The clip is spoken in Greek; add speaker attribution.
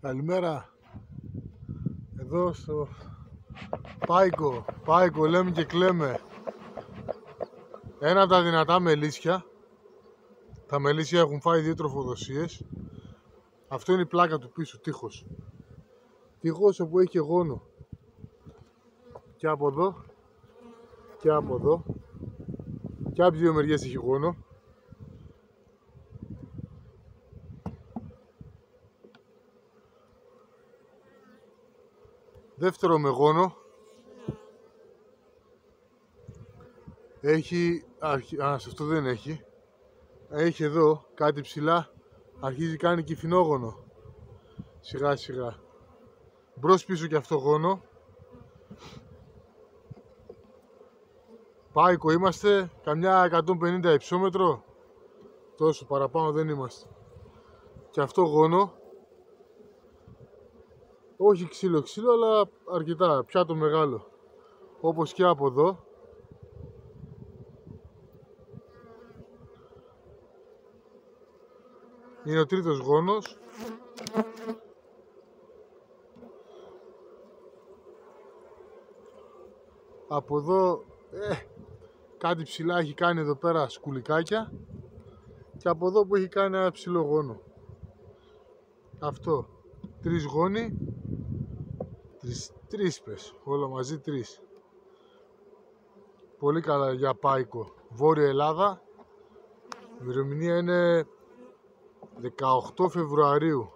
Speaker 1: Καλημέρα. Εδώ στο Πάικο λέμε και κλαίμε. Ένα από τα δυνατά μελίσια. Τα μελίσια έχουν φάει 2 τροφοδοσίες. Αυτό είναι η πλάκα του πίσω, τείχος. Τείχος όπου έχει και γόνο. Και από εδώ και από εδώ. Και από 2 μεριές έχει γόνο. Δεύτερο με γόνο. Έχει, σε αυτό δεν έχει. Έχει εδώ κάτι ψηλά. Αρχίζει κάνει κυφινόγονο. Σιγά σιγά. Μπρος πίσω και αυτό γόνο. Πάικο είμαστε. Καμιά 150 υψόμετρο. Τόσο παραπάνω δεν είμαστε. Και αυτό γόνο. Όχι ξύλο αλλά αρκετά. Πιάτο μεγάλο. Όπως και από εδώ. Είναι ο τρίτος γόνος. Από εδώ κάτι ψηλά έχει κάνει εδώ πέρα σκουλικάκια. Και από εδώ που έχει κάνει ένα ψηλό γόνο. Αυτό. 3 γόνοι. 3 πες. Όλα μαζί 3. Πολύ καλά για Πάικο. Βόρεια Ελλάδα. Η ημερομηνία είναι 18 Φεβρουαρίου.